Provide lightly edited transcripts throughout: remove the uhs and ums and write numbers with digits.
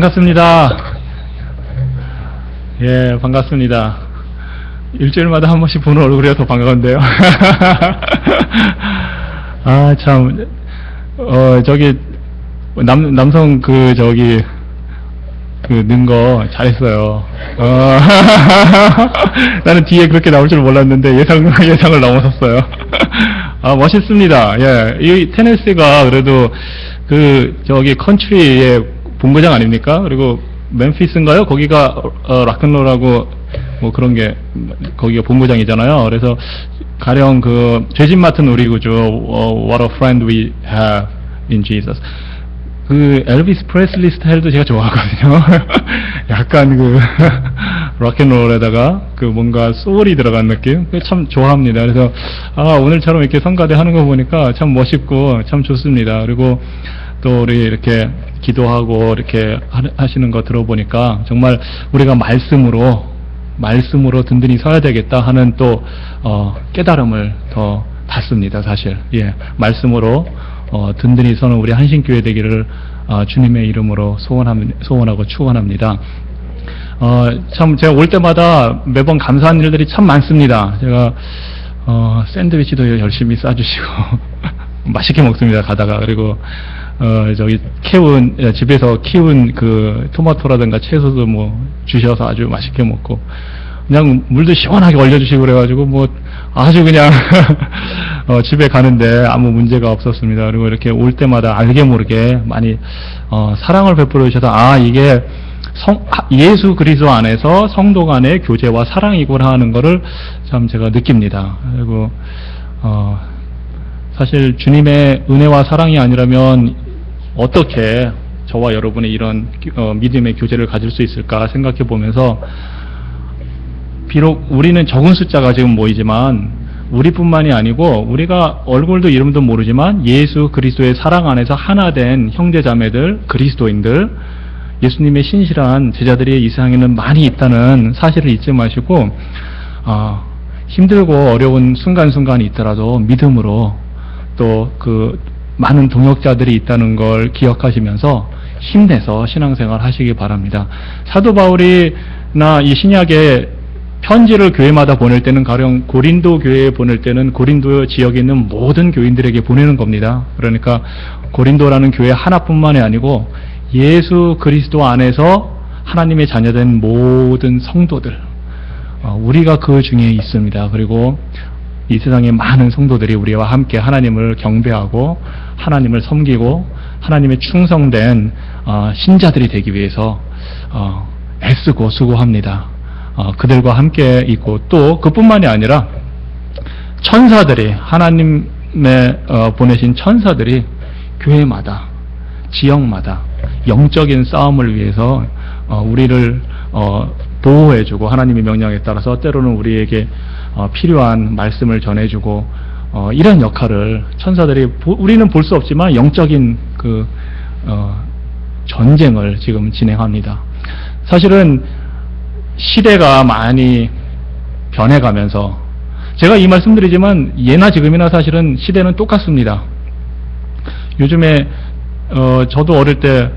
반갑습니다. 예, 반갑습니다. 일주일마다 한 번씩 보는 얼굴이라 더 반가운데요. 아, 참, 저기, 남성 는 거 잘했어요. 나는 뒤에 그렇게 나올 줄 몰랐는데 예상을 넘어섰어요. 아, 멋있습니다. 예, 이 테네시가 그래도 컨트리의 본부장 아닙니까? 그리고 멤피스인가요? 거기가 락앤롤하고 뭐 그런 게 거기가 본부장이잖아요. 그래서 가령 죄짓 맡은 우리 구조 What a friend we have in Jesus. 엘비스 프레슬리 스타일도 제가 좋아하거든요. 약간 락앤롤에다가 뭔가 소울이 들어간 느낌? 참 좋아합니다. 그래서 오늘처럼 이렇게 성가대 하는 거 보니까 참 멋있고 참 좋습니다. 그리고 또 우리 이렇게 기도하고 이렇게 하시는 거 들어보니까 정말 우리가 말씀으로 든든히 서야 되겠다 하는 또 깨달음을 더 받습니다. 사실 말씀으로 든든히 서는 우리 한신교회 되기를 주님의 이름으로 소원하고 축원합니다. 참 제가 올 때마다 매번 감사한 일들이 참 많습니다. 제가 샌드위치도 열심히 싸주시고 맛있게 먹습니다. 가다가. 그리고 집에서 키운 토마토라든가 채소도 주셔서 아주 맛있게 먹고, 그냥 물도 시원하게 얼려주시고 그래가지고 아주 그냥 집에 가는데 아무 문제가 없었습니다. 그리고 이렇게 올 때마다 알게 모르게 많이 사랑을 베풀어 주셔서 이게 예수 그리스도 안에서 성도 간의 교제와 사랑이구나 하는 거를 참 제가 느낍니다. 그리고 사실 주님의 은혜와 사랑이 아니라면 어떻게 저와 여러분의 이런 믿음의 교제를 가질 수 있을까 생각해 보면서, 비록 우리는 적은 숫자가 지금 모이지만 우리뿐만이 아니고 우리가 얼굴도 이름도 모르지만 예수 그리스도의 사랑 안에서 하나 된 형제자매들, 그리스도인들, 예수님의 신실한 제자들이 이 세상에는 많이 있다는 사실을 잊지 마시고, 힘들고 어려운 순간순간이 있더라도 믿음으로 또 많은 동역자들이 있다는 걸 기억하시면서 힘내서 신앙생활 하시기 바랍니다. 사도 바울이나 이 신약의 편지를 교회마다 보낼 때는, 가령 고린도 교회에 보낼 때는 고린도 지역에 있는 모든 교인들에게 보내는 겁니다. 그러니까 고린도라는 교회 하나뿐만이 아니고 예수 그리스도 안에서 하나님의 자녀된 모든 성도들, 우리가 그 중에 있습니다. 그리고 이 세상의 많은 성도들이 우리와 함께 하나님을 경배하고 하나님을 섬기고 하나님의 충성된 신자들이 되기 위해서 애쓰고 수고합니다. 그들과 함께 있고, 또 그뿐만이 아니라 천사들이, 하나님의 보내신 천사들이 교회마다, 지역마다 영적인 싸움을 위해서 우리를 보호해주고, 하나님의 명령에 따라서 때로는 우리에게 필요한 말씀을 전해주고, 이런 역할을 천사들이 우리는 볼 수 없지만 영적인 전쟁을 지금 진행합니다. 사실은 시대가 많이 변해가면서, 제가 이 말씀드리지만 예나 지금이나 사실은 시대는 똑같습니다. 요즘에 저도 어릴 때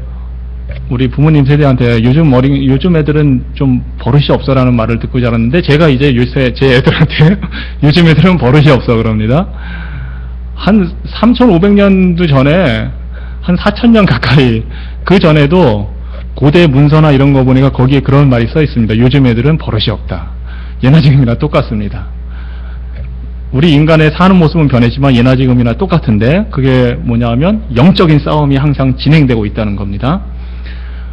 우리 부모님 세대한테 요즘 애들은 좀 버릇이 없어라는 말을 듣고 자랐는데, 제가 이제 요새 제 애들한테 요즘 애들은 버릇이 없어 그럽니다. 한 3,500년도 전에, 한 4,000년 가까이 그 전에도 고대 문서나 이런 거 보니까 거기에 그런 말이 써 있습니다. 요즘 애들은 버릇이 없다. 예나 지금이나 똑같습니다. 우리 인간의 사는 모습은 변했지만 예나 지금이나 똑같은데, 그게 뭐냐 하면 영적인 싸움이 항상 진행되고 있다는 겁니다.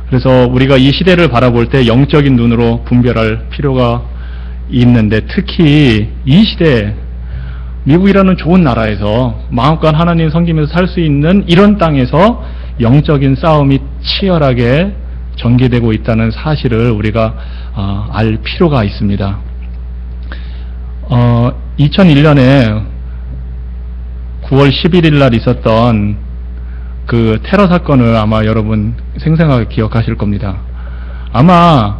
그래서 우리가 이 시대를 바라볼 때 영적인 눈으로 분별할 필요가 있는데, 특히 이 시대에 미국이라는 좋은 나라에서 마음껏 하나님 섬기면서 살 수 있는 이런 땅에서 영적인 싸움이 치열하게 전개되고 있다는 사실을 우리가 알 필요가 있습니다. 2001년에 9월 11일 날 있었던 테러 사건을 아마 여러분 생생하게 기억하실 겁니다. 아마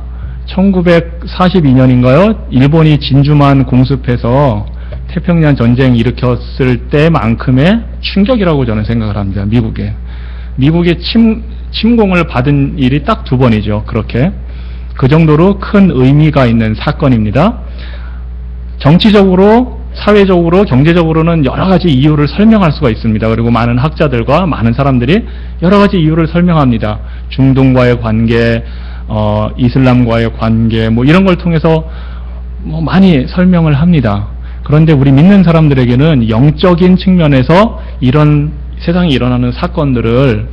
1942년인가요? 일본이 진주만 공습해서 태평양 전쟁 일으켰을 때만큼의 충격이라고 저는 생각을 합니다. 미국의 침공을 받은 일이 딱 2번이죠. 그렇게. 그 정도로 큰 의미가 있는 사건입니다. 정치적으로, 사회적으로, 경제적으로는 여러 가지 이유를 설명할 수가 있습니다. 그리고 많은 학자들과 많은 사람들이 여러 가지 이유를 설명합니다. 중동과의 관계, 이슬람과의 관계, 뭐 이런 걸 통해서 뭐 많이 설명을 합니다. 그런데 우리 믿는 사람들에게는 영적인 측면에서 이런 세상에 일어나는 사건들을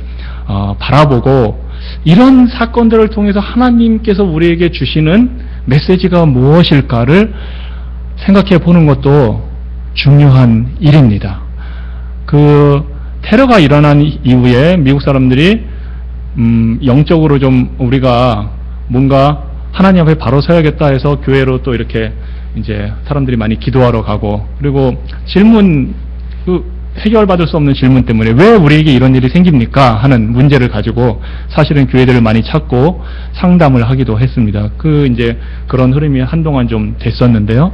바라보고 이런 사건들을 통해서 하나님께서 우리에게 주시는 메시지가 무엇일까를 생각해 보는 것도 중요한 일입니다. 그 테러가 일어난 이후에 미국 사람들이 영적으로 좀 우리가 뭔가 하나님 앞에 바로 서야겠다 해서 교회로 또 이렇게 이제 사람들이 많이 기도하러 가고, 그리고 질문, 해결받을 수 없는 질문 때문에 왜 우리에게 이런 일이 생깁니까? 하는 문제를 가지고 사실은 교회들을 많이 찾고 상담을 하기도 했습니다. 이제 그런 흐름이 한동안 좀 됐었는데요.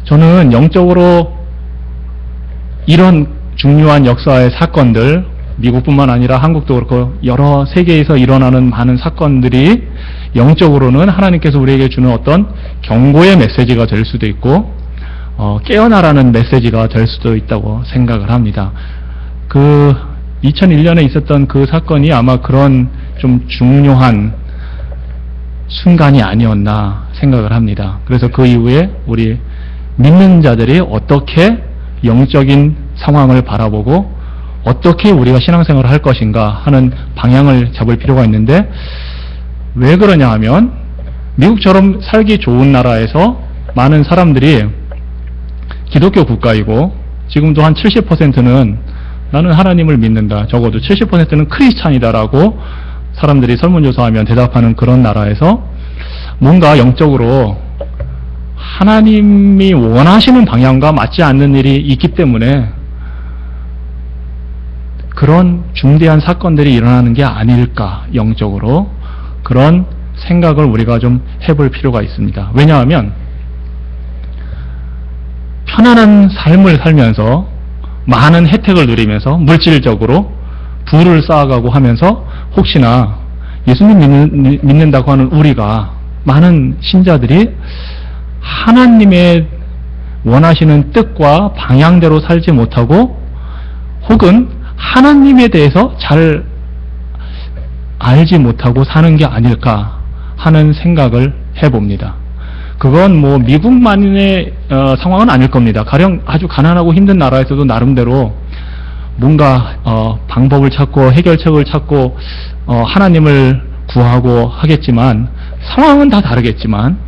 저는 영적으로 이런 중요한 역사의 사건들, 미국뿐만 아니라 한국도 그렇고 여러 세계에서 일어나는 많은 사건들이 영적으로는 하나님께서 우리에게 주는 어떤 경고의 메시지가 될 수도 있고 깨어나라는 메시지가 될 수도 있다고 생각을 합니다. 2001년에 있었던 그 사건이 아마 그런 좀 중요한 순간이 아니었나 생각을 합니다. 그래서 그 이후에 우리 믿는 자들이 어떻게 영적인 상황을 바라보고 어떻게 우리가 신앙생활을 할 것인가 하는 방향을 잡을 필요가 있는데, 왜 그러냐 하면 미국처럼 살기 좋은 나라에서 많은 사람들이 기독교 국가이고 지금도 한 70%는 나는 하나님을 믿는다, 적어도 70%는 크리스찬이다라고 사람들이 설문조사하면 대답하는 그런 나라에서 뭔가 영적으로 하나님이 원하시는 방향과 맞지 않는 일이 있기 때문에 그런 중대한 사건들이 일어나는 게 아닐까, 영적으로 그런 생각을 우리가 좀 해볼 필요가 있습니다. 왜냐하면 편안한 삶을 살면서 많은 혜택을 누리면서 물질적으로 부를 쌓아가고 하면서 혹시나 예수님 믿는다고 하는 우리가, 많은 신자들이 하나님의 원하시는 뜻과 방향대로 살지 못하고 혹은 하나님에 대해서 잘 알지 못하고 사는 게 아닐까 하는 생각을 해봅니다. 그건 뭐 미국만의 상황은 아닐 겁니다. 가령 아주 가난하고 힘든 나라에서도 나름대로 뭔가 방법을 찾고 해결책을 찾고 하나님을 구하고 하겠지만, 상황은 다 다르겠지만,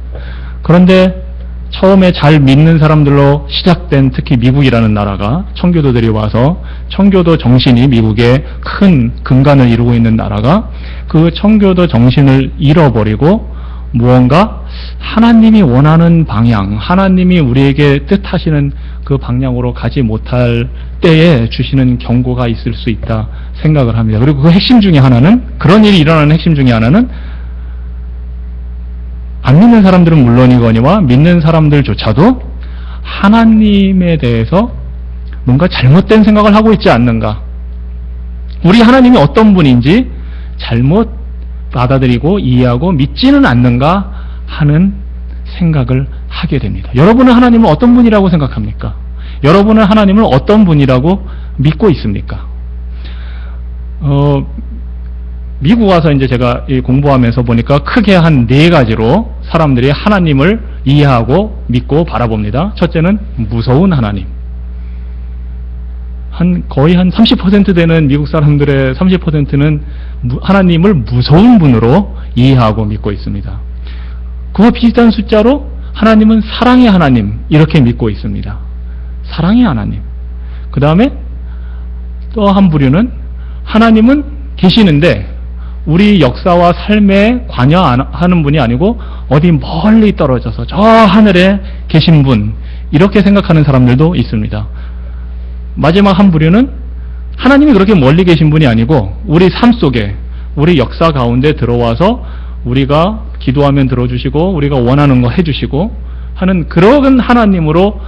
그런데 처음에 잘 믿는 사람들로 시작된 특히 미국이라는 나라가, 청교도들이 와서 청교도 정신이 미국의 큰 근간을 이루고 있는 나라가 그 청교도 정신을 잃어버리고 무언가 하나님이 원하는 방향, 하나님이 우리에게 뜻하시는 그 방향으로 가지 못할 때에 주시는 경고가 있을 수 있다 생각을 합니다. 그리고 그 핵심 중에 하나는, 그런 일이 일어나는 핵심 중에 하나는 안 믿는 사람들은 물론이거니와 믿는 사람들조차도 하나님에 대해서 뭔가 잘못된 생각을 하고 있지 않는가, 우리 하나님이 어떤 분인지 잘못 받아들이고 이해하고 믿지는 않는가 하는 생각을 하게 됩니다. 여러분은 하나님을 어떤 분이라고 생각합니까? 여러분은 하나님을 어떤 분이라고 믿고 있습니까? 미국 와서 이제 제가 공부하면서 보니까 크게 한 4가지로 사람들이 하나님을 이해하고 믿고 바라봅니다. 첫째는 무서운 하나님. 거의 한 30% 되는 미국 사람들의 30%는 하나님을 무서운 분으로 이해하고 믿고 있습니다. 그와 비슷한 숫자로 하나님은 사랑의 하나님, 이렇게 믿고 있습니다. 사랑의 하나님. 그 다음에 또 한 부류는 하나님은 계시는데 우리 역사와 삶에 관여하는 분이 아니고 어디 멀리 떨어져서 저 하늘에 계신 분, 이렇게 생각하는 사람들도 있습니다. 마지막 한 부류는 하나님이 그렇게 멀리 계신 분이 아니고 우리 삶 속에, 우리 역사 가운데 들어와서 우리가 기도하면 들어주시고 우리가 원하는 거 해주시고 하는 그런 하나님으로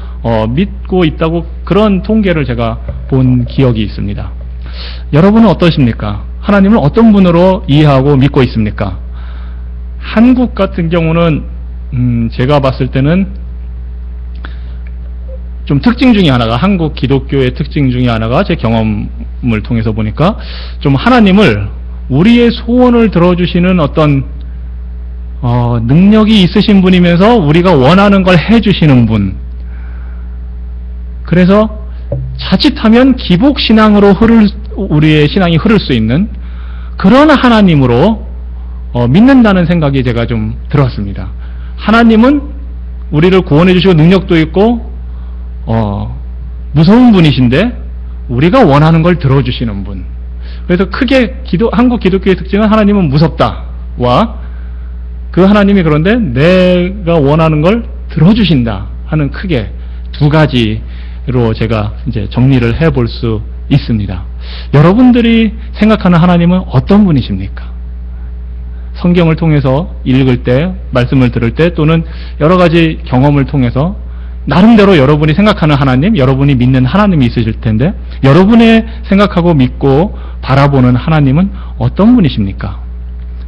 믿고 있다고, 그런 통계를 제가 본 기억이 있습니다. 여러분은 어떠십니까? 하나님을 어떤 분으로 이해하고 믿고 있습니까? 한국 같은 경우는 제가 봤을 때는 좀 특징 중에 하나가, 한국 기독교의 특징 중에 하나가 제 경험을 통해서 보니까 좀 하나님을 우리의 소원을 들어주시는 어떤 능력이 있으신 분이면서 우리가 원하는 걸 해주시는 분. 그래서 자칫하면 기복신앙으로 우리의 신앙이 흐를 수 있는 그런 하나님으로 믿는다는 생각이 제가 좀 들었습니다. 하나님은 우리를 구원해 주시고 능력도 있고 무서운 분이신데 우리가 원하는 걸 들어주시는 분. 그래서 크게 한국 기독교의 특징은 하나님은 무섭다와 그 하나님이 그런데 내가 원하는 걸 들어주신다 하는 크게 두 가지로 제가 이제 정리를 해볼 수 있습니다. 여러분들이 생각하는 하나님은 어떤 분이십니까? 성경을 통해서 읽을 때, 말씀을 들을 때, 또는 여러 가지 경험을 통해서 나름대로 여러분이 생각하는 하나님, 여러분이 믿는 하나님이 있으실 텐데, 여러분의 생각하고 믿고 바라보는 하나님은 어떤 분이십니까?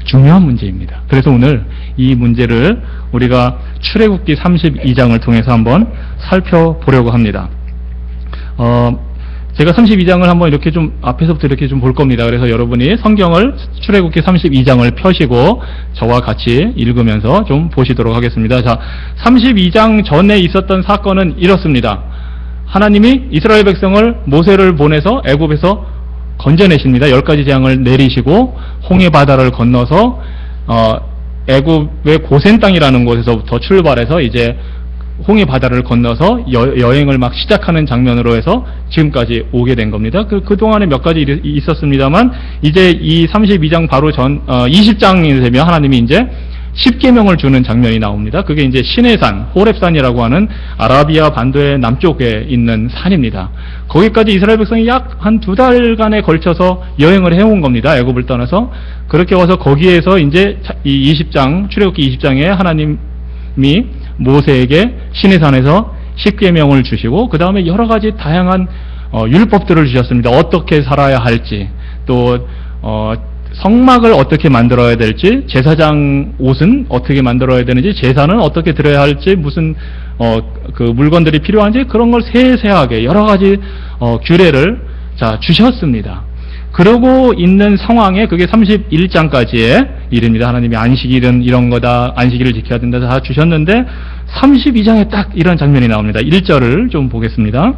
중요한 문제입니다. 그래서 오늘 이 문제를 우리가 출애굽기 32장을 통해서 한번 살펴보려고 합니다. 제가 32장을 한번 이렇게 좀 앞에서부터 이렇게 좀 볼 겁니다. 그래서 여러분이 성경을 출애굽기 32장을 펴시고 저와 같이 읽으면서 좀 보시도록 하겠습니다. 자, 32장 전에 있었던 사건은 이렇습니다. 하나님이 이스라엘 백성을 모세를 보내서 애굽에서 건져내십니다. 10가지 재앙을 내리시고 홍해 바다를 건너서 애굽의 고센 땅이라는 곳에서부터 출발해서 이제 홍해 바다를 건너서 여행을 막 시작하는 장면으로 해서 지금까지 오게 된 겁니다. 그동안에 몇 가지 있었습니다만 이제 이 32장 바로 20장이 되면 하나님이 이제 10계명을 주는 장면이 나옵니다. 그게 이제 시내산, 호렙산이라고 하는 아라비아 반도의 남쪽에 있는 산입니다. 거기까지 이스라엘 백성이 약 한 2달간에 걸쳐서 여행을 해온 겁니다. 애굽을 떠나서. 그렇게 와서 거기에서 이제 이 20장, 출애굽기 20장에 하나님이 모세에게 시내산에서 10계명을 주시고 그 다음에 여러 가지 다양한 율법들을 주셨습니다. 어떻게 살아야 할지, 또 성막을 어떻게 만들어야 될지, 제사장 옷은 어떻게 만들어야 되는지, 제사는 어떻게 드려야 할지, 무슨 그 물건들이 필요한지 그런 걸 세세하게 여러 가지 규례를 주셨습니다. 그러고 있는 상황에 그게 31장까지의 일입니다. 하나님이 안식일은 이런 거다, 안식일을 지켜야 된다 다 주셨는데 32장에 딱 이런 장면이 나옵니다. 1절을 좀 보겠습니다.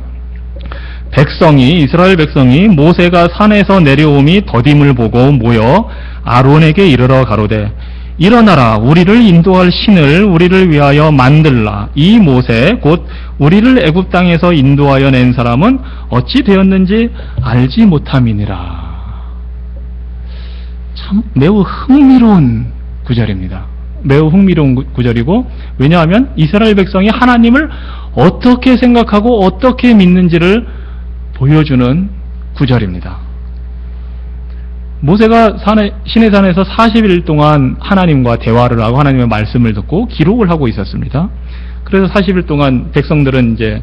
이스라엘 백성이 모세가 산에서 내려옴이 더딤을 보고 모여 아론에게 이르러 가로되 일어나라, 우리를 인도할 신을 우리를 위하여 만들라. 이 모세 곧 우리를 애굽 땅에서 인도하여 낸 사람은 어찌 되었는지 알지 못함이니라. 참 매우 흥미로운 구절입니다. 매우 흥미로운 구절이고, 왜냐하면 이스라엘 백성이 하나님을 어떻게 생각하고 어떻게 믿는지를 보여주는 구절입니다. 모세가 시내산에서 40일 동안 하나님과 대화를 하고 하나님의 말씀을 듣고 기록을 하고 있었습니다. 그래서 40일 동안 백성들은 이제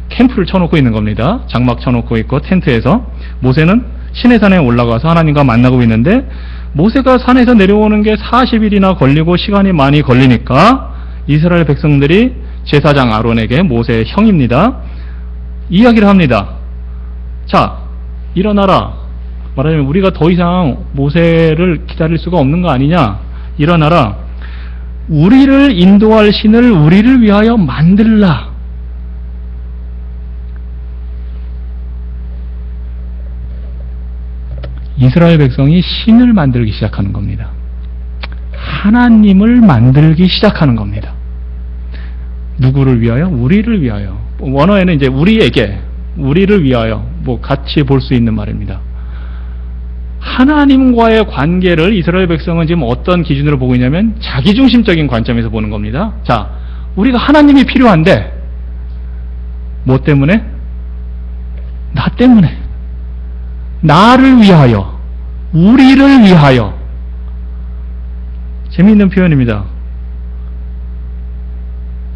캠프를 쳐놓고 있는 겁니다. 장막 쳐놓고 있고 텐트에서 모세는 시내산에 올라가서 하나님과 만나고 있는데, 모세가 산에서 내려오는 게 40일이나 걸리고 시간이 많이 걸리니까 이스라엘 백성들이 제사장 아론에게, 모세의 형입니다, 이야기를 합니다. 자, 일어나라. 말하자면 우리가 더 이상 모세를 기다릴 수가 없는 거 아니냐. 일어나라. 우리를 인도할 신을 우리를 위하여 만들라. 이스라엘 백성이 신을 만들기 시작하는 겁니다. 하나님을 만들기 시작하는 겁니다. 누구를 위하여? 우리를 위하여. 원어에는 이제 우리에게, 우리를 위하여, 같이 볼 수 있는 말입니다. 하나님과의 관계를 이스라엘 백성은 지금 어떤 기준으로 보고 있냐면 자기중심적인 관점에서 보는 겁니다. 자, 우리가 하나님이 필요한데 뭐 때문에? 나 때문에. 나를 위하여, 우리를 위하여. 재미있는 표현입니다.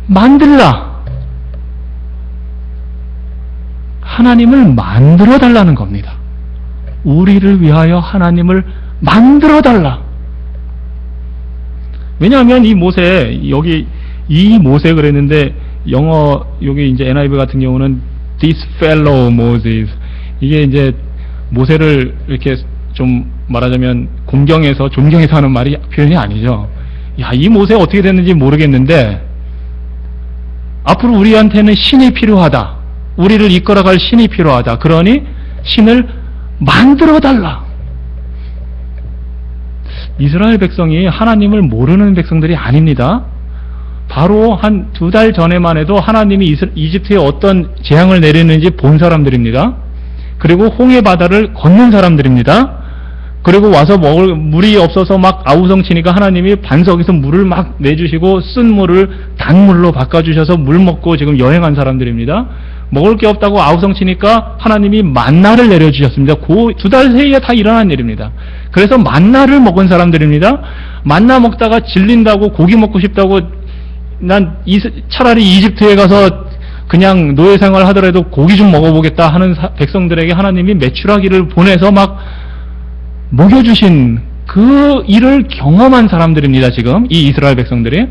만들라. 하나님을 만들어 달라는 겁니다. 우리를 위하여 하나님을 만들어달라. 왜냐하면 이 모세, 여기 이 모세 그랬는데 영어 여기 이제 NIV 같은 경우는 this fellow Moses, 이게 이제 모세를 이렇게 좀 말하자면 공경해서 존경해서 하는 말이 표현이 아니죠. 야, 이 모세 어떻게 됐는지 모르겠는데 앞으로 우리한테는 신이 필요하다. 우리를 이끌어갈 신이 필요하다. 그러니 신을 만들어달라. 이스라엘 백성이 하나님을 모르는 백성들이 아닙니다. 바로 한 2달 전에만 해도 하나님이 이집트에 어떤 재앙을 내리는지 본 사람들입니다. 그리고 홍해 바다를 걷는 사람들입니다. 그리고 와서 먹을 물이 없어서 막 아우성치니까 하나님이 반석에서 물을 막 내주시고 쓴 물을 단물로 바꿔주셔서 물 먹고 지금 여행한 사람들입니다. 먹을 게 없다고 아우성치니까 하나님이 만나를 내려주셨습니다. 그 2달 사이에 다 일어난 일입니다. 그래서 만나를 먹은 사람들입니다. 만나 먹다가 질린다고 고기 먹고 싶다고 난 차라리 이집트에 가서 그냥 노예 생활 하더라도 고기 좀 먹어보겠다 하는 백성들에게 하나님이 메추라기를 보내서 막 먹여주신 그 일을 경험한 사람들입니다. 지금 이 이스라엘 백성들이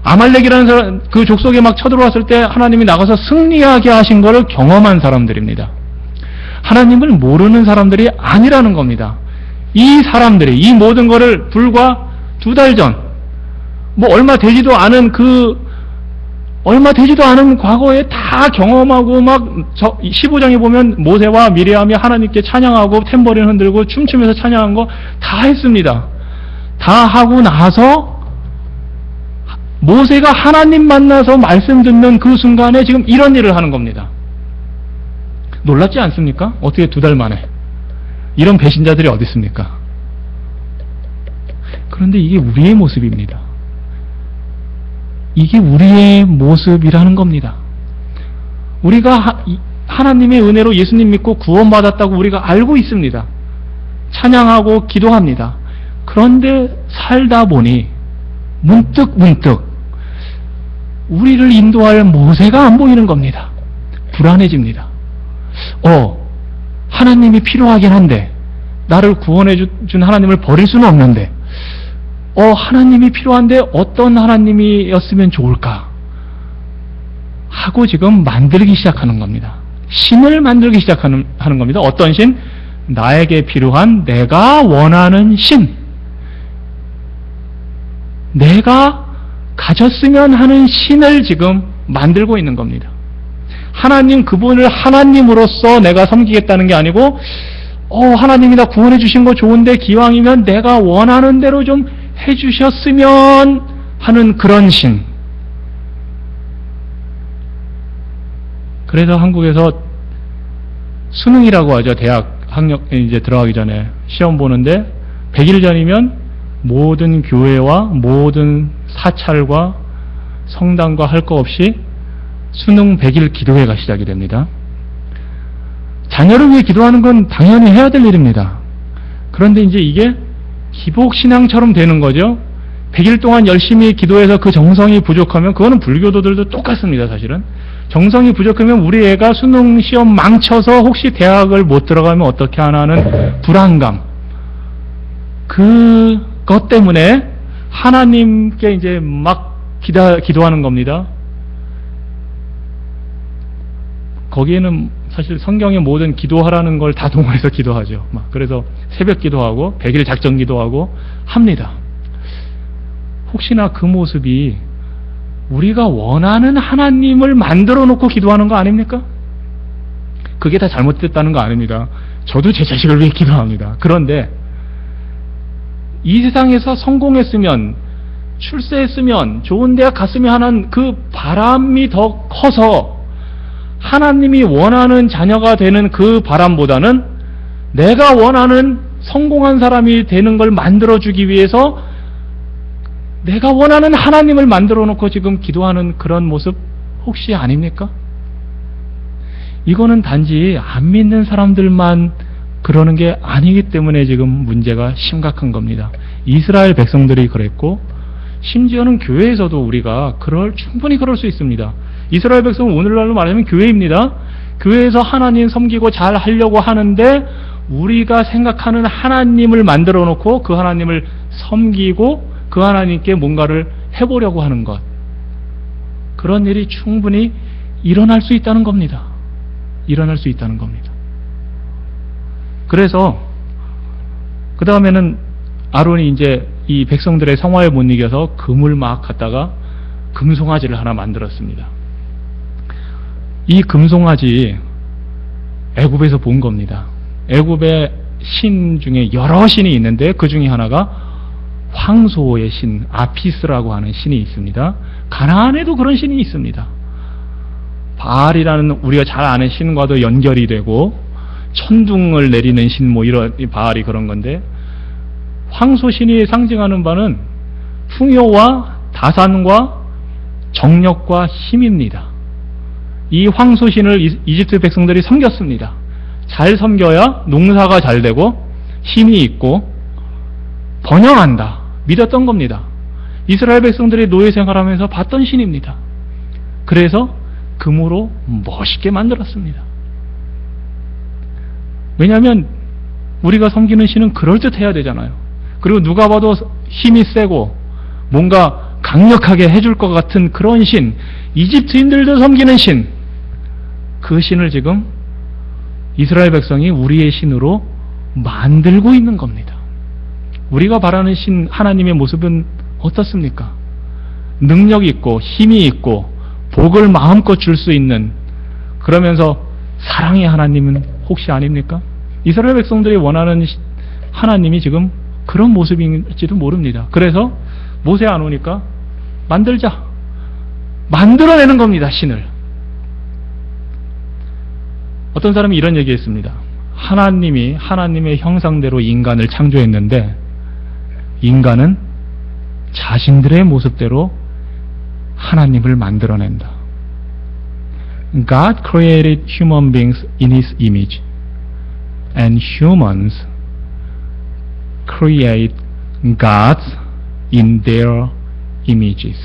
아말렉이라는 사람, 그 족속에 막 쳐들어왔을 때 하나님이 나가서 승리하게 하신 것을 경험한 사람들입니다. 하나님을 모르는 사람들이 아니라는 겁니다. 이 사람들이 이 모든 것을 불과 2달 전, 뭐 얼마 되지도 않은 과거에 다 경험하고 막 15장에 보면 모세와 미리암이 하나님께 찬양하고 탬버린 흔들고 춤추면서 찬양한 거 다 했습니다. 다 하고 나서 모세가 하나님 만나서 말씀 듣는 그 순간에 지금 이런 일을 하는 겁니다. 놀랍지 않습니까? 어떻게 2달 만에 이런 배신자들이 어디 있습니까? 그런데 이게 우리의 모습입니다. 이게 우리의 모습이라는 겁니다. 우리가 하나님의 은혜로 예수님 믿고 구원받았다고 우리가 알고 있습니다. 찬양하고 기도합니다. 그런데 살다 보니 문득 우리를 인도할 모세가 안 보이는 겁니다. 불안해집니다. 하나님이 필요하긴 한데 나를 구원해 준 하나님을 버릴 수는 없는데 하나님이 필요한데 어떤 하나님이었으면 좋을까 하고 지금 만들기 시작하는 겁니다. 신을 만들기 시작하는 겁니다. 어떤 신? 나에게 필요한 내가 원하는 신, 내가 가졌으면 하는 신을 지금 만들고 있는 겁니다. 하나님, 그분을 하나님으로서 내가 섬기겠다는 게 아니고 하나님이 나 구원해 주신 거 좋은데 기왕이면 내가 원하는 대로 좀 해주셨으면 하는 그런 신. 그래서 한국에서 수능이라고 하죠. 대학 학력 이제 들어가기 전에 시험 보는데 100일 전이면 모든 교회와 모든 사찰과 성당과 할 거 없이 수능 100일 기도회가 시작이 됩니다. 자녀를 위해 기도하는 건 당연히 해야 될 일입니다. 그런데 이제 이게 기복신앙처럼 되는 거죠. 100일 동안 열심히 기도해서 그 정성이 부족하면, 그거는 불교도들도 똑같습니다. 사실은 정성이 부족하면 우리 애가 수능 시험 망쳐서 혹시 대학을 못 들어가면 어떻게 하나 하는 불안감, 그것 때문에 하나님께 이제 막 기도하는 겁니다. 거기에는 사실 성경의 모든 기도하라는 걸 다 동원해서 기도하죠. 그래서 새벽 기도하고 100일 작정 기도하고 합니다. 혹시나 그 모습이 우리가 원하는 하나님을 만들어 놓고 기도하는 거 아닙니까? 그게 다 잘못됐다는 거 아닙니다. 저도 제 자식을 위해 기도합니다. 그런데 이 세상에서 성공했으면, 출세했으면, 좋은 대학 갔으면 하는 그 바람이 더 커서 하나님이 원하는 자녀가 되는 그 바람보다는 내가 원하는 성공한 사람이 되는 걸 만들어주기 위해서 내가 원하는 하나님을 만들어 놓고 지금 기도하는 그런 모습 혹시 아닙니까? 이거는 단지 안 믿는 사람들만 그러는 게 아니기 때문에 지금 문제가 심각한 겁니다. 이스라엘 백성들이 그랬고 심지어는 교회에서도 우리가 충분히 그럴 수 있습니다. 이스라엘 백성은 오늘날로 말하면 교회입니다. 교회에서 하나님 섬기고 잘 하려고 하는데 우리가 생각하는 하나님을 만들어 놓고 그 하나님을 섬기고 그 하나님께 뭔가를 해보려고 하는 것, 그런 일이 충분히 일어날 수 있다는 겁니다. 일어날 수 있다는 겁니다. 그래서 그 다음에는 아론이 이제 이 백성들의 성화에 못 이겨서 금을 막 갖다가 금송아지를 하나 만들었습니다. 이 금송아지 애굽에서 본 겁니다. 애굽의 신 중에 여러 신이 있는데 그 중에 하나가 황소의 신 아피스라고 하는 신이 있습니다. 가나안에도 그런 신이 있습니다. 바알이라는 우리가 잘 아는 신과도 연결이 되고 천둥을 내리는 신 뭐 이런 바알이 그런 건데, 황소 신이 상징하는 바는 풍요와 다산과 정력과 힘입니다. 이 황소 신을 이집트 백성들이 섬겼습니다. 잘 섬겨야 농사가 잘 되고 힘이 있고 번영한다 믿었던 겁니다. 이스라엘 백성들이 노예 생활하면서 봤던 신입니다. 그래서 금으로 멋있게 만들었습니다. 왜냐하면 우리가 섬기는 신은 그럴듯해야 되잖아요. 그리고 누가 봐도 힘이 세고 뭔가 강력하게 해줄 것 같은 그런 신, 이집트인들도 섬기는 신, 그 신을 지금 이스라엘 백성이 우리의 신으로 만들고 있는 겁니다. 우리가 바라는 신 하나님의 모습은 어떻습니까? 능력 있고 힘이 있고 복을 마음껏 줄 수 있는, 그러면서 사랑의 하나님은 혹시 아닙니까? 이스라엘 백성들이 원하는 하나님이 지금 그런 모습일지도 모릅니다. 그래서 모세 안 오니까 만들자, 만들어내는 겁니다. 신을. 어떤 사람이 이런 얘기했습니다. 하나님이 하나님의 형상대로 인간을 창조했는데 인간은 자신들의 모습대로 하나님을 만들어낸다. God created human beings in His image, and humans create gods in their images.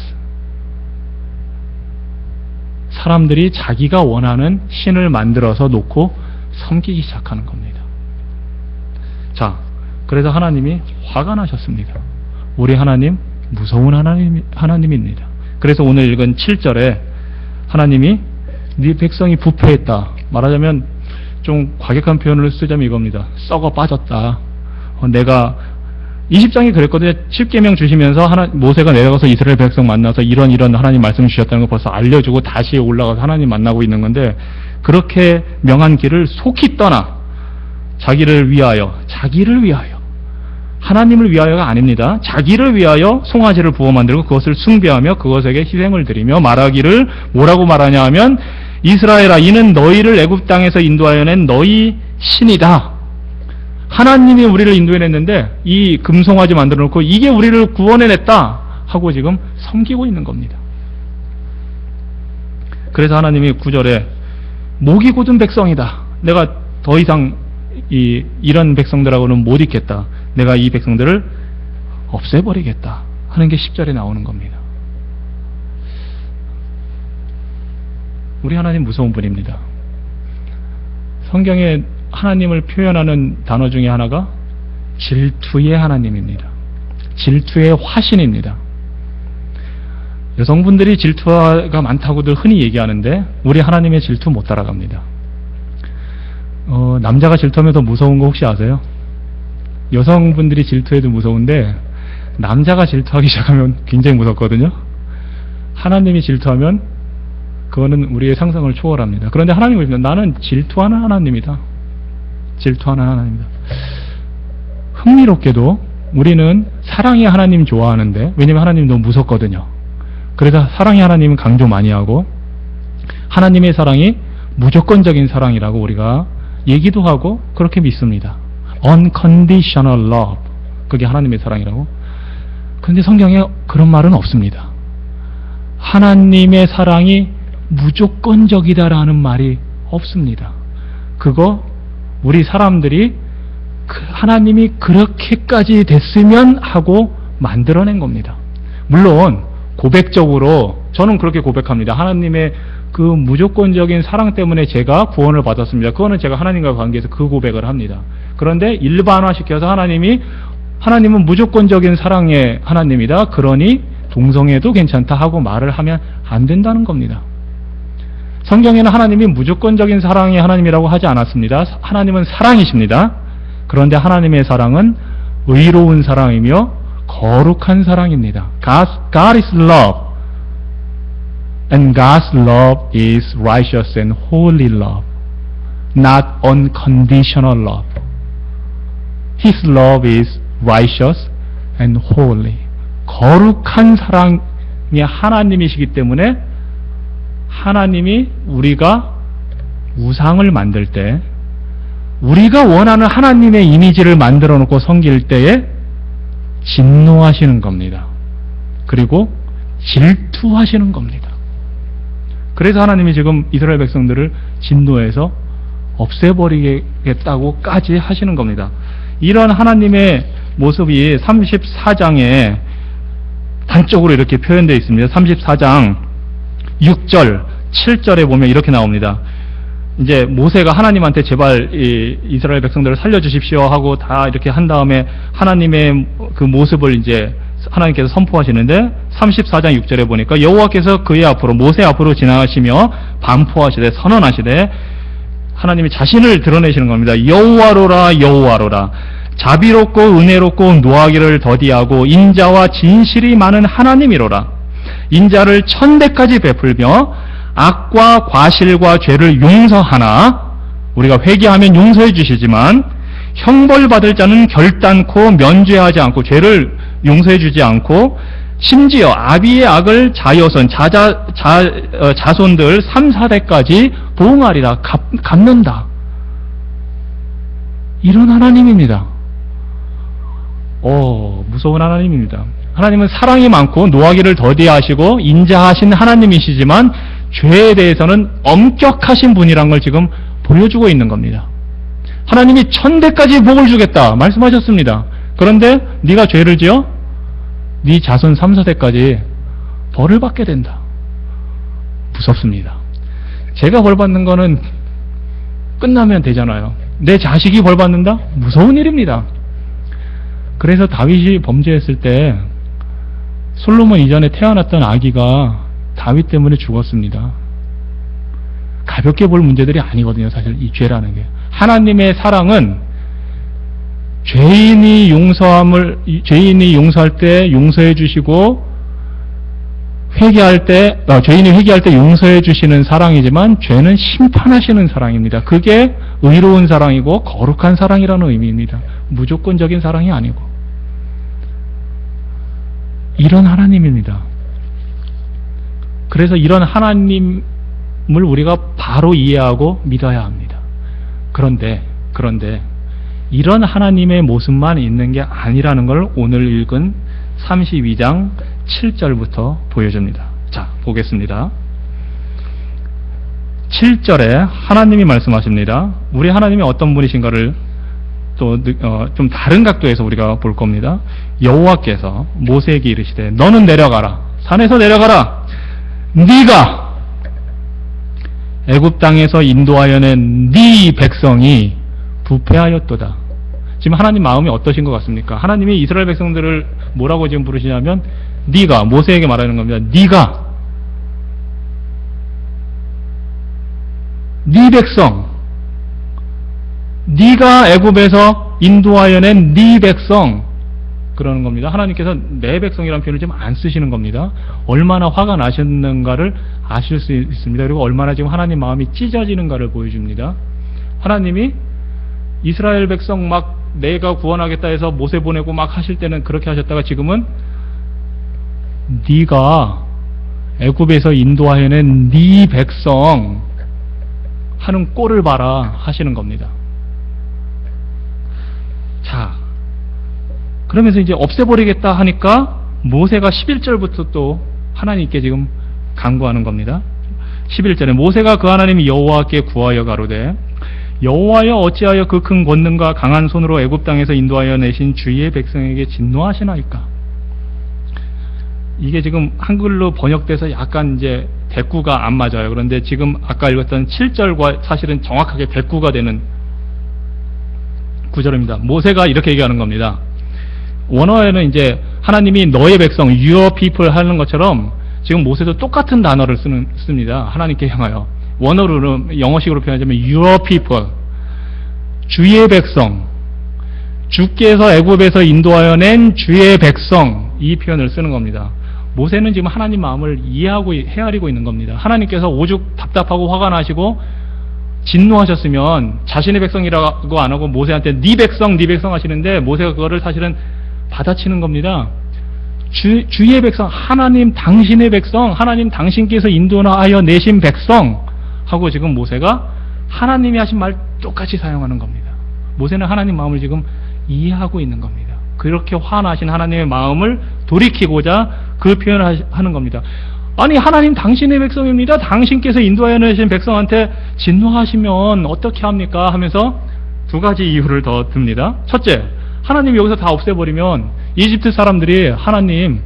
사람들이 자기가 원하는 신을 만들어서 놓고 섬기기 시작하는 겁니다. 자, 그래서 하나님이 화가 나셨습니다. 우리 하나님 무서운 하나님입니다. 그래서 오늘 읽은 7절에 하나님이 네 백성이 부패했다. 말하자면 좀 과격한 표현을 쓰자면 이겁니다. 썩어 빠졌다. 내가 20장이 그랬거든요. 10계명 주시면서 모세가 내려가서 이스라엘 백성 만나서 이런 하나님 말씀 주셨다는 거 벌써 알려주고 다시 올라가서 하나님 만나고 있는 건데, 그렇게 명한 길을 속히 떠나 자기를 위하여 하나님을 위하여가 아닙니다. 자기를 위하여 송아지를 부어 만들고 그것을 숭배하며 그것에게 희생을 드리며 말하기를, 뭐라고 말하냐 하면, 이스라엘아, 이는 너희를 애굽 땅에서 인도하여 낸 너희 신이다. 하나님이 우리를 인도해냈는데 이 금송아지 만들어 놓고 이게 우리를 구원해냈다 하고 지금 섬기고 있는 겁니다. 그래서 하나님이 9절에 목이 곧은 백성이다. 내가 더 이상 이런 백성들하고는 못 있겠다. 내가 이 백성들을 없애버리겠다 하는 게 10절에 나오는 겁니다. 우리 하나님 무서운 분입니다. 성경에 하나님을 표현하는 단어 중에 하나가 질투의 하나님입니다. 질투의 화신입니다. 여성분들이 질투가 많다고들 흔히 얘기하는데 우리 하나님의 질투 못 따라갑니다. 남자가 질투하면 더 무서운 거 혹시 아세요? 여성분들이 질투해도 무서운데 남자가 질투하기 시작하면 굉장히 무섭거든요. 하나님이 질투하면 그거는 우리의 상상을 초월합니다. 그런데 하나님을 보면 나는 질투하는 하나님이다. 질투하는 하나님이다. 흥미롭게도 우리는 사랑의 하나님 좋아하는데, 왜냐면 하나님 너무 무섭거든요. 그래서 사랑의 하나님은 강조 많이 하고 하나님의 사랑이 무조건적인 사랑이라고 우리가 얘기도 하고 그렇게 믿습니다. Unconditional love, 그게 하나님의 사랑이라고. 그런데 성경에 그런 말은 없습니다. 하나님의 사랑이 무조건적이다라는 말이 없습니다. 그거 우리 사람들이 하나님이 그렇게까지 됐으면 하고 만들어낸 겁니다. 물론 고백적으로 저는 그렇게 고백합니다. 하나님의 그 무조건적인 사랑 때문에 제가 구원을 받았습니다. 그거는 제가 하나님과 관계에서 그 고백을 합니다. 그런데 일반화시켜서 하나님은 무조건적인 사랑의 하나님이다. 그러니 동성애도 괜찮다 하고 말을 하면 안 된다는 겁니다. 성경에는 하나님이 무조건적인 사랑의 하나님이라고 하지 않았습니다. 하나님은 사랑이십니다. 그런데 하나님의 사랑은 의로운 사랑이며 거룩한 사랑입니다. God is love. And God's love is righteous and holy love. Not unconditional love. His love is righteous and holy. 거룩한 사랑의 하나님이시기 때문에 하나님이 우리가 우상을 만들 때 우리가 원하는 하나님의 이미지를 만들어 놓고 섬길 때에 진노하시는 겁니다. 그리고 질투하시는 겁니다. 그래서 하나님이 지금 이스라엘 백성들을 진노해서 없애버리겠다고까지 하시는 겁니다. 이런 하나님의 모습이 34장에 단적으로 이렇게 표현되어 있습니다. 34장 6절, 7절에 보면 이렇게 나옵니다. 이제 모세가 하나님한테 제발 이스라엘 백성들을 살려주십시오 하고 다 이렇게 한 다음에 하나님의 그 모습을 이제 하나님께서 선포하시는데 34장 6절에 보니까 여호와께서 그의 앞으로 모세 앞으로 지나가시며 반포하시되 선언하시되 하나님이 자신을 드러내시는 겁니다. 여호와로라 여호와로라 자비롭고 은혜롭고 노하기를 더디하고 인자와 진실이 많은 하나님이로라. 인자를 천대까지 베풀며 악과 과실과 죄를 용서하나 우리가 회개하면 용서해 주시지만 형벌받을 자는 결단코 면죄하지 않고 죄를 용서해 주지 않고 심지어 아비의 악을 자여선 자손들 3, 4대까지 보응하리라. 갚는다. 이런 하나님입니다. 무서운 하나님입니다. 하나님은 사랑이 많고 노하기를 더디하시고 인자하신 하나님이시지만 죄에 대해서는 엄격하신 분이란 걸 지금 보여주고 있는 겁니다. 하나님이 천대까지 복을 주겠다 말씀하셨습니다. 그런데 네가 죄를 지어 네 자손 3, 4대까지 벌을 받게 된다. 무섭습니다. 제가 벌 받는 거는 끝나면 되잖아요. 내 자식이 벌 받는다? 무서운 일입니다. 그래서 다윗이 범죄했을 때 솔로몬 이전에 태어났던 아기가 다윗 때문에 죽었습니다. 가볍게 볼 문제들이 아니거든요. 사실 이 죄라는 게. 하나님의 사랑은 죄인이 용서할 때 용서해 주시고 죄인이 회개할 때 용서해 주시는 사랑이지만 죄는 심판하시는 사랑입니다. 그게 의로운 사랑이고 거룩한 사랑이라는 의미입니다. 무조건적인 사랑이 아니고. 이런 하나님입니다. 그래서 이런 하나님을 우리가 바로 이해하고 믿어야 합니다. 그런데 이런 하나님의 모습만 있는 게 아니라는 걸 오늘 읽은 32장 7절부터 보여줍니다. 자, 보겠습니다. 7절에 하나님이 말씀하십니다. 우리 하나님이 어떤 분이신가를 또 좀 다른 각도에서 우리가 볼 겁니다. 여호와께서 모세에게 이르시되 너는 내려가라. 산에서 내려가라. 네가 애굽 땅에서 인도하여 낸 네 백성이 부패하였도다. 지금 하나님 마음이 어떠신 것 같습니까? 하나님이 이스라엘 백성들을 뭐라고 지금 부르시냐면 네가 모세에게 말하는 겁니다. 네 백성, 네가 애굽에서 인도하여 낸 네 백성 그러는 겁니다. 하나님께서 내 백성이라는 표현을 지금 안 쓰시는 겁니다. 얼마나 화가 나셨는가를 아실 수 있습니다. 그리고 얼마나 지금 하나님 마음이 찢어지는가를 보여줍니다. 하나님이 이스라엘 백성 막 내가 구원하겠다 해서 모세 보내고 막 하실 때는 그렇게 하셨다가 지금은 네가 애굽에서 인도하여 낸 네 백성 하는 꼴을 봐라 하시는 겁니다. 자, 그러면서 이제 없애버리겠다 하니까 모세가 11절부터 또 하나님께 지금 간구하는 겁니다. 11절에 모세가 그 하나님이 여호와께 구하여 가로되 여호와여 어찌하여 그 큰 권능과 강한 손으로 애굽 땅에서 인도하여 내신 주의 백성에게 진노하시나이까. 이게 지금 한글로 번역돼서 약간 이제 대꾸가 안 맞아요. 그런데 지금 아까 읽었던 7절과 사실은 정확하게 대꾸가 되는 구절입니다. 모세가 이렇게 얘기하는 겁니다. 원어에는 이제 하나님이 너의 백성, your people 하는 것처럼 지금 모세도 똑같은 단어를 씁니다. 하나님께 향하여. 원어로는 영어식으로 표현하자면 your people, 주의 백성, 주께서 애굽에서 인도하여 낸 주의 백성, 이 표현을 쓰는 겁니다. 모세는 지금 하나님 마음을 이해하고 헤아리고 있는 겁니다. 하나님께서 오죽 답답하고 화가 나시고 진노하셨으면 자신의 백성이라고 안 하고 모세한테 네 백성 하시는데 모세가 그거를 사실은 받아치는 겁니다. 주의 백성, 하나님 당신의 백성, 하나님 당신께서 인도하여 내신 백성 하고 지금 모세가 하나님이 하신 말 똑같이 사용하는 겁니다. 모세는 하나님 마음을 지금 이해하고 있는 겁니다. 그렇게 화나신 하나님의 마음을 돌이키고자 그 표현을 하는 겁니다. 아니 하나님 당신의 백성입니다. 당신께서 인도하여 내신 백성한테 진노하시면 어떻게 합니까? 하면서 두 가지 이유를 더 듭니다. 첫째, 하나님 여기서 다 없애버리면 이집트 사람들이 하나님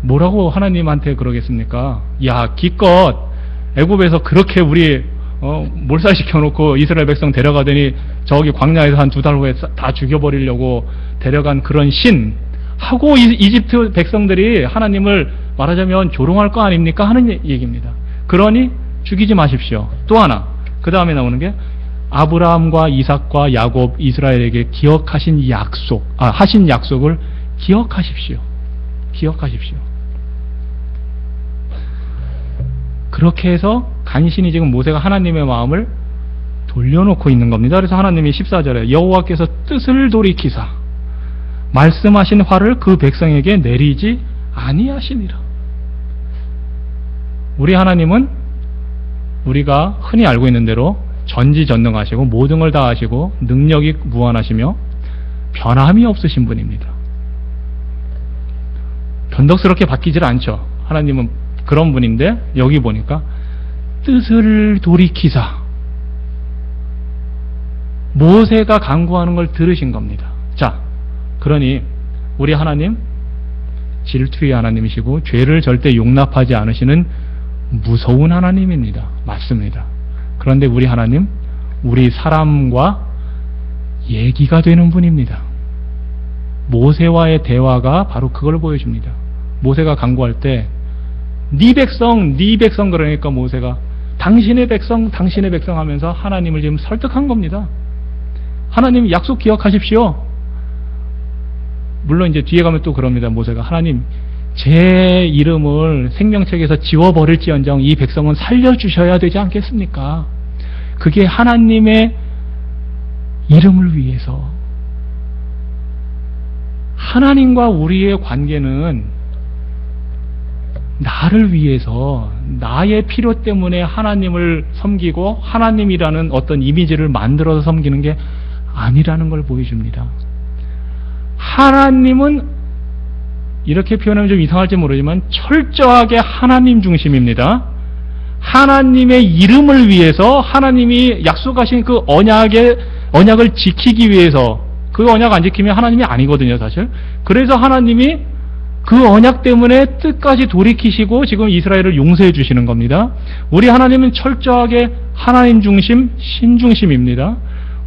뭐라고 하나님한테 그러겠습니까? 야 기껏 애굽에서 그렇게 우리 몰살시켜놓고 이스라엘 백성 데려가더니 저기 광야에서 한 2달 후에 다 죽여버리려고 데려간 그런 신 하고 이집트 백성들이 하나님을 말하자면 조롱할 거 아닙니까? 하는 얘기입니다. 그러니 죽이지 마십시오. 또 하나 그 다음에 나오는 게 아브라함과 이삭과 야곱 이스라엘에게 기억하신 하신 약속을 기억하십시오. 기억하십시오. 그렇게 해서 간신히 지금 모세가 하나님의 마음을 돌려놓고 있는 겁니다. 그래서 하나님이 14절에 여호와께서 뜻을 돌이키사 말씀하신 화를 그 백성에게 내리지 아니하시니라. 우리 하나님은 우리가 흔히 알고 있는 대로 전지전능하시고 모든 걸 다 하시고 능력이 무한하시며 변함이 없으신 분입니다. 변덕스럽게 바뀌질 않죠. 하나님은 그런 분인데 여기 보니까 뜻을 돌이키사 모세가 간구하는 걸 들으신 겁니다. 자, 그러니 우리 하나님 질투의 하나님이시고 죄를 절대 용납하지 않으시는 무서운 하나님입니다. 맞습니다. 그런데 우리 하나님 우리 사람과 얘기가 되는 분입니다. 모세와의 대화가 바로 그걸 보여줍니다. 모세가 간구할 때 네 백성 그러니까 모세가 당신의 백성 하면서 하나님을 지금 설득한 겁니다. 하나님 약속 기억하십시오. 물론 이제 뒤에 가면 또 그럽니다. 모세가 하나님 제 이름을 생명책에서 지워버릴지언정 이 백성은 살려주셔야 되지 않겠습니까? 그게 하나님의 이름을 위해서 하나님과 우리의 관계는 나를 위해서 나의 필요 때문에 하나님을 섬기고 하나님이라는 어떤 이미지를 만들어서 섬기는 게 아니라는 걸 보여줍니다. 하나님은 이렇게 표현하면 좀 이상할지 모르지만 철저하게 하나님 중심입니다. 하나님의 이름을 위해서 하나님이 약속하신 그 언약을 지키기 위해서 그 언약 안 지키면 하나님이 아니거든요, 사실. 그래서 하나님이 그 언약 때문에 뜻까지 돌이키시고 지금 이스라엘을 용서해 주시는 겁니다. 우리 하나님은 철저하게 하나님 중심, 신 중심입니다.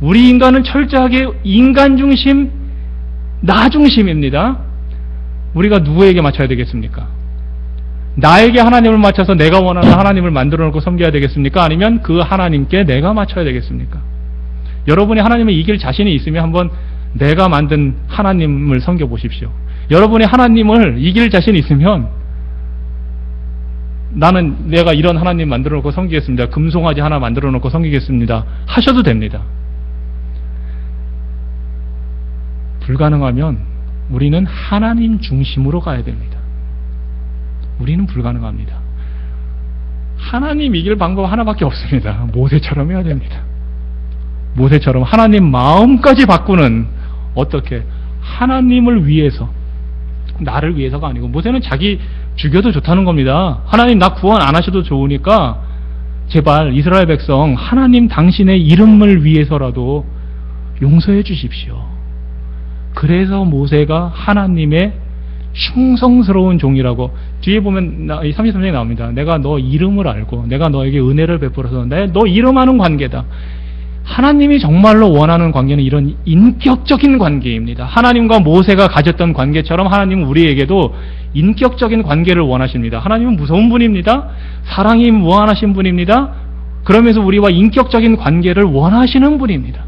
우리 인간은 철저하게 인간 중심, 나 중심입니다. 우리가 누구에게 맞춰야 되겠습니까? 나에게 하나님을 맞춰서 내가 원하는 하나님을 만들어 놓고 섬겨야 되겠습니까? 아니면 그 하나님께 내가 맞춰야 되겠습니까? 여러분이 하나님을 이길 자신이 있으면 한번 내가 만든 하나님을 섬겨 보십시오. 여러분이 하나님을 이길 자신이 있으면 나는 내가 이런 하나님 만들어 놓고 섬기겠습니다. 금송아지 하나 만들어 놓고 섬기겠습니다. 하셔도 됩니다. 불가능하면 우리는 하나님 중심으로 가야 됩니다. 우리는 불가능합니다. 하나님 이길 방법 하나밖에 없습니다. 모세처럼 해야 됩니다. 모세처럼 하나님 마음까지 바꾸는 어떻게 하나님을 위해서 나를 위해서가 아니고 모세는 자기 죽여도 좋다는 겁니다. 하나님 나 구원 안 하셔도 좋으니까 제발 이스라엘 백성 하나님 당신의 이름을 위해서라도 용서해 주십시오. 그래서 모세가 하나님의 충성스러운 종이라고. 뒤에 보면 33장에 나옵니다. 내가 너 이름을 알고 내가 너에게 은혜를 베풀어서 너 이름하는 관계다. 하나님이 정말로 원하는 관계는 이런 인격적인 관계입니다. 하나님과 모세가 가졌던 관계처럼 하나님은 우리에게도 인격적인 관계를 원하십니다. 하나님은 무서운 분입니다. 사랑이 무한하신 분입니다. 그러면서 우리와 인격적인 관계를 원하시는 분입니다.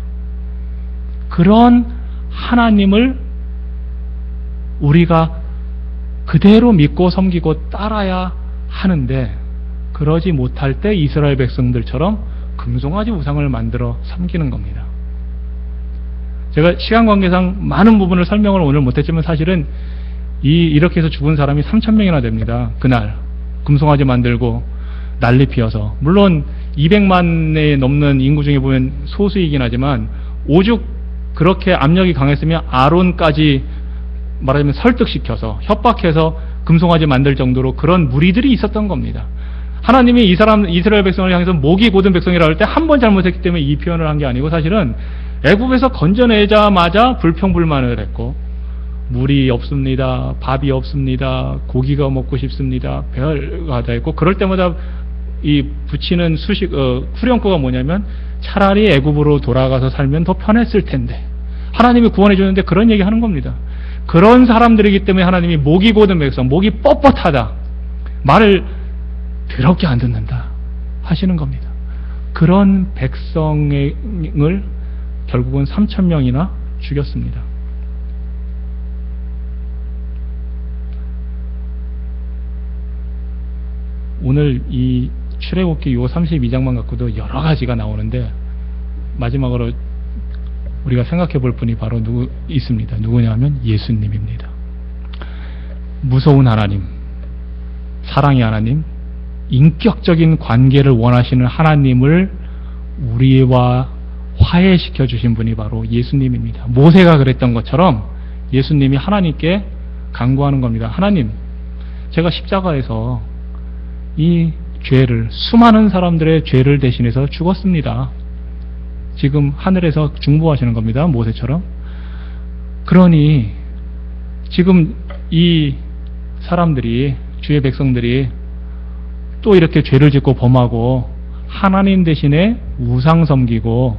그런 하나님을 우리가 그대로 믿고 섬기고 따라야 하는데, 그러지 못할 때 이스라엘 백성들처럼 금송아지 우상을 만들어 섬기는 겁니다. 제가 시간 관계상 많은 부분을 설명을 오늘 못했지만 사실은 이렇게 해서 죽은 사람이 3,000명이나 됩니다. 그날 금송아지 만들고 난리 피어서. 물론 200만에 넘는 인구 중에 보면 소수이긴 하지만 오죽 그렇게 압력이 강했으면 아론까지 말하자면 설득시켜서 협박해서 금송아지 만들 정도로 그런 무리들이 있었던 겁니다. 하나님이 이스라엘 백성을 향해서 목이 곧은 백성이라고 할 때 한 번 잘못했기 때문에 이 표현을 한 게 아니고, 사실은 애굽에서 건져내자마자 불평불만을 했고, 물이 없습니다, 밥이 없습니다, 고기가 먹고 싶습니다, 배가 다 있고, 그럴 때마다 이 붙이는 후렴구가 뭐냐면 차라리 애굽으로 돌아가서 살면 더 편했을 텐데, 하나님이 구원해 주는데 그런 얘기 하는 겁니다. 그런 사람들이기 때문에 하나님이 목이 곧은 백성, 목이 뻣뻣하다, 말을 더럽게 안 듣는다 하시는 겁니다. 그런 백성을 결국은 3,000명이나 죽였습니다. 오늘 이 출애굽기 요 32장만 갖고도 여러 가지가 나오는데, 마지막으로 우리가 생각해 볼 분이 바로 있습니다. 누구냐 하면 예수님입니다. 무서운 하나님, 사랑의 하나님, 인격적인 관계를 원하시는 하나님을 우리와 화해시켜 주신 분이 바로 예수님입니다. 모세가 그랬던 것처럼 예수님이 하나님께 간구하는 겁니다. 하나님, 제가 십자가에서 이 죄를, 수많은 사람들의 죄를 대신해서 죽었습니다. 지금 하늘에서 중보하시는 겁니다. 모세처럼. 그러니 지금 이 사람들이, 주의 백성들이 또 이렇게 죄를 짓고 범하고 하나님 대신에 우상 섬기고,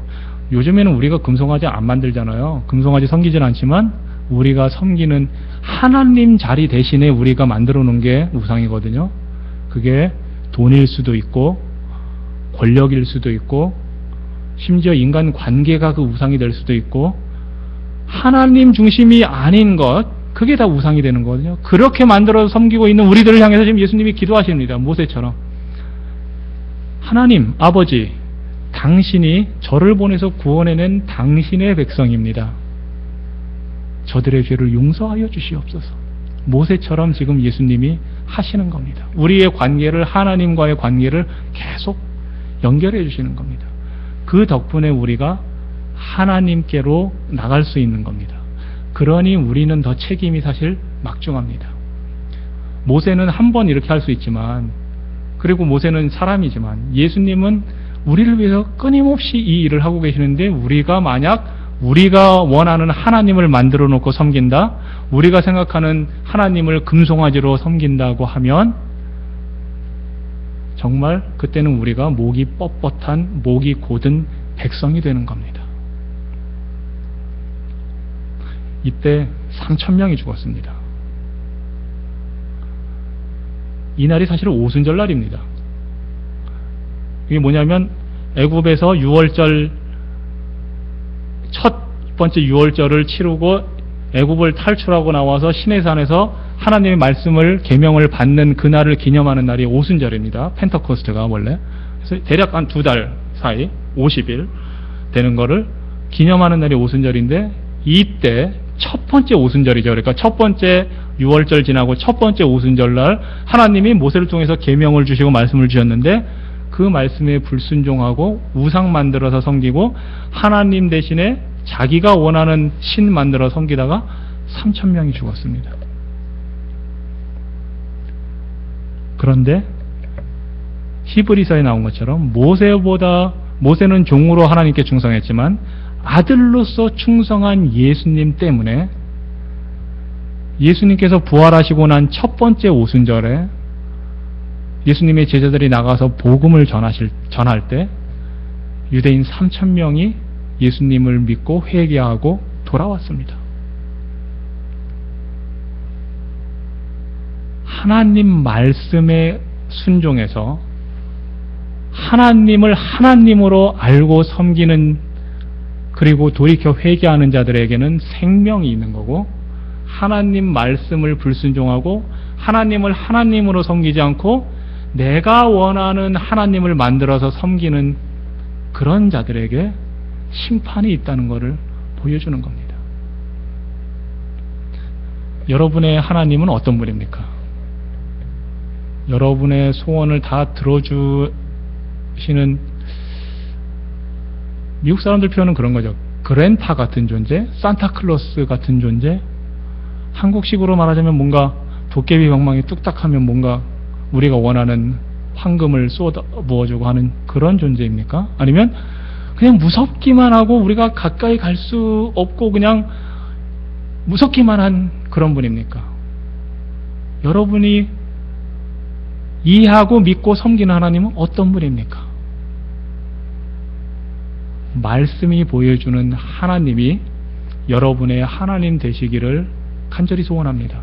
요즘에는 우리가 금송아지 안 만들잖아요. 금송아지 섬기진 않지만 우리가 섬기는 하나님 자리 대신에 우리가 만들어 놓은 게 우상이거든요. 그게 돈일 수도 있고 권력일 수도 있고 심지어 인간 관계가 그 우상이 될 수도 있고, 하나님 중심이 아닌 것, 그게 다 우상이 되는 거거든요. 그렇게 만들어 섬기고 있는 우리들을 향해서 지금 예수님이 기도하십니다. 모세처럼. 하나님 아버지, 당신이 저를 보내서 구원해낸 당신의 백성입니다. 저들의 죄를 용서하여 주시옵소서. 모세처럼 지금 예수님이 하시는 겁니다. 우리의 관계를, 하나님과의 관계를 계속 연결해 주시는 겁니다. 그 덕분에 우리가 하나님께로 나갈 수 있는 겁니다. 그러니 우리는 더 책임이 사실 막중합니다. 모세는 한 번 이렇게 할 수 있지만, 그리고 모세는 사람이지만 예수님은 우리를 위해서 끊임없이 이 일을 하고 계시는데, 우리가 만약 우리가 원하는 하나님을 만들어 놓고 섬긴다, 우리가 생각하는 하나님을 금송아지로 섬긴다고 하면 정말 그때는 우리가 목이 뻣뻣한, 목이 곧은 백성이 되는 겁니다. 이때 3,000명이 죽었습니다. 이날이 사실은 오순절날입니다. 이게 뭐냐면 애굽에서 6월절, 첫 번째 6월절을 치르고 애굽을 탈출하고 나와서 시내산에서 하나님의 말씀을, 계명을 받는 그날을 기념하는 날이 오순절입니다. 펜터코스트가 원래. 그래서 대략 한 2달 사이 50일 되는 거를 기념하는 날이 오순절인데, 이때 첫 번째 오순절이죠. 그러니까 첫 번째 6월절 지나고 첫 번째 오순절날 하나님이 모세를 통해서 계명을 주시고 말씀을 주셨는데, 그 말씀에 불순종하고 우상 만들어서 섬기고 하나님 대신에 자기가 원하는 신 만들어 섬기다가 3,000명이 죽었습니다. 그런데 히브리서에 나온 것처럼 모세는 종으로 하나님께 충성했지만 아들로서 충성한 예수님 때문에 예수님께서 부활하시고 난 첫 번째 오순절에 예수님의 제자들이 나가서 복음을 전할 때 유대인 3,000명이 예수님을 믿고 회개하고 돌아왔습니다. 하나님 말씀에 순종해서 하나님을 하나님으로 알고 섬기는, 그리고 돌이켜 회개하는 자들에게는 생명이 있는 거고, 하나님 말씀을 불순종하고 하나님을 하나님으로 섬기지 않고 내가 원하는 하나님을 만들어서 섬기는 그런 자들에게 심판이 있다는 것을 보여주는 겁니다. 여러분의 하나님은 어떤 분입니까? 여러분의 소원을 다 들어주시는, 미국 사람들 표현은 그런 거죠. 그랜타 같은 존재, 산타클로스 같은 존재. 한국식으로 말하자면 뭔가 도깨비 방망이 뚝딱하면 뭔가 우리가 원하는 황금을 쏟아 부어주고 하는 그런 존재입니까? 아니면 그냥 무섭기만 하고 우리가 가까이 갈 수 없고 그냥 무섭기만 한 그런 분입니까? 여러분이 이해하고 믿고 섬기는 하나님은 어떤 분입니까? 말씀이 보여주는 하나님이 여러분의 하나님 되시기를 간절히 소원합니다.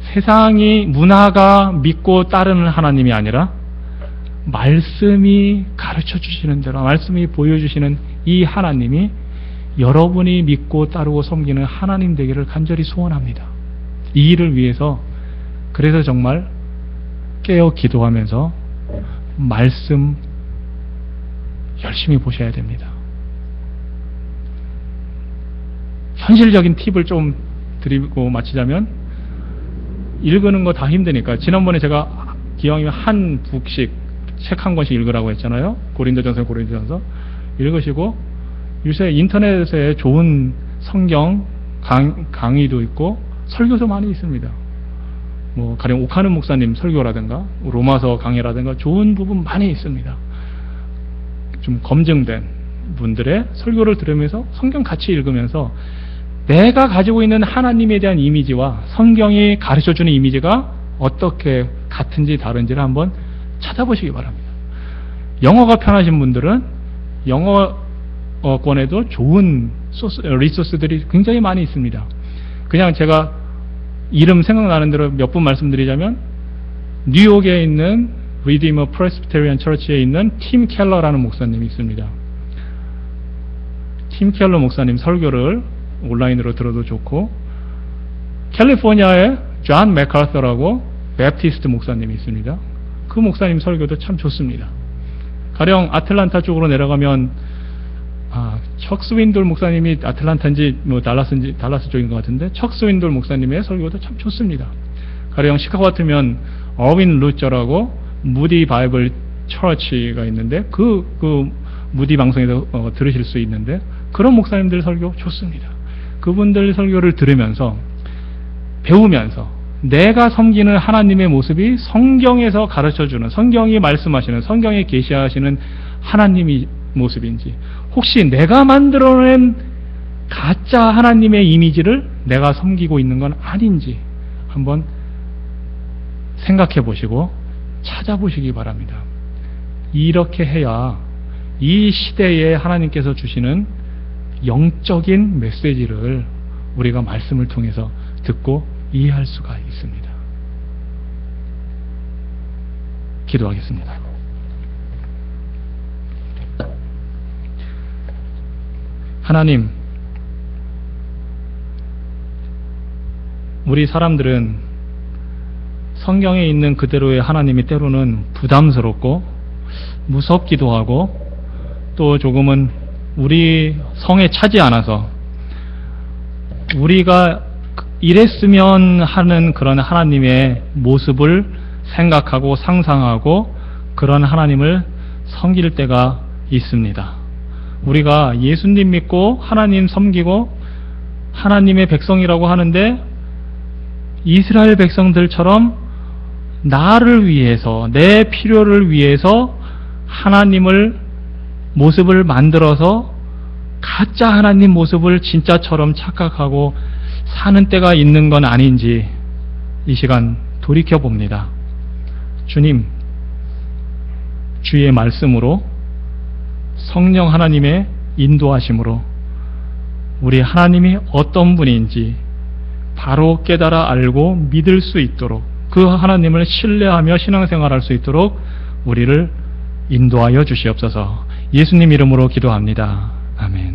세상이, 문화가 믿고 따르는 하나님이 아니라 말씀이 가르쳐 주시는 대로, 말씀이 보여주시는 이 하나님이 여러분이 믿고 따르고 섬기는 하나님 되기를 간절히 소원합니다. 이 일을 위해서 그래서 정말 깨어 기도하면서 말씀 열심히 보셔야 됩니다. 현실적인 팁을 좀 드리고 마치자면, 읽는 거 다 힘드니까 지난번에 제가 기왕이면 한 북씩 책 한 권씩 읽으라고 했잖아요. 고린도전서 읽으시고, 요새 인터넷에 좋은 성경 강의도 있고 설교도 많이 있습니다. 뭐 가령 오카는 목사님 설교라든가 로마서 강의라든가 좋은 부분 많이 있습니다. 좀 검증된 분들의 설교를 들으면서 성경 같이 읽으면서 내가 가지고 있는 하나님에 대한 이미지와 성경이 가르쳐주는 이미지가 어떻게 같은지 다른지를 한번 찾아보시기 바랍니다. 영어가 편하신 분들은 영어권에도 좋은 리소스들이 굉장히 많이 있습니다. 그냥 제가 이름 생각나는 대로 몇 분 말씀드리자면, 뉴욕에 있는 Redeemer Presbyterian Church에 있는 팀 켈러라는 목사님이 있습니다. 팀 켈러 목사님 설교를 온라인으로 들어도 좋고, 캘리포니아에 존 맥카서라고 베프티스트 목사님이 있습니다. 그 목사님 설교도 참 좋습니다. 가령 아틀란타 쪽으로 내려가면 척 스윈돌 목사님이 아틀란타인지 뭐 달라스 쪽인 것 같은데, 척 스윈돌 목사님의 설교도 참 좋습니다. 가령 시카고 같으면 어윈 루저라고 무디 바이블 처치가 있는데 그 무디 방송에서 들으실 수 있는데, 그런 목사님들 설교 좋습니다. 그분들 설교를 들으면서 배우면서 내가 섬기는 하나님의 모습이 성경에서 가르쳐주는, 성경이 말씀하시는, 성경에 계시하시는 하나님의 모습인지, 혹시 내가 만들어낸 가짜 하나님의 이미지를 내가 섬기고 있는 건 아닌지 한번 생각해 보시고 찾아보시기 바랍니다. 이렇게 해야 이 시대에 하나님께서 주시는 영적인 메시지를 우리가 말씀을 통해서 듣고 이해할 수가 있습니다. 기도하겠습니다. 하나님, 우리 사람들은 성경에 있는 그대로의 하나님이 때로는 부담스럽고 무섭기도 하고 또 조금은 우리 성에 차지 않아서 우리가 이랬으면 하는 그런 하나님의 모습을 생각하고 상상하고 그런 하나님을 섬길 때가 있습니다. 우리가 예수님 믿고 하나님 섬기고 하나님의 백성이라고 하는데, 이스라엘 백성들처럼 나를 위해서, 내 필요를 위해서 하나님을 모습을 만들어서 가짜 하나님 모습을 진짜처럼 착각하고 사는 때가 있는 건 아닌지 이 시간 돌이켜 봅니다. 주님, 주의 말씀으로 성령 하나님의 인도하심으로 우리 하나님이 어떤 분인지 바로 깨달아 알고 믿을 수 있도록, 그 하나님을 신뢰하며 신앙생활할 수 있도록 우리를 인도하여 주시옵소서. 예수님 이름으로 기도합니다. 아멘.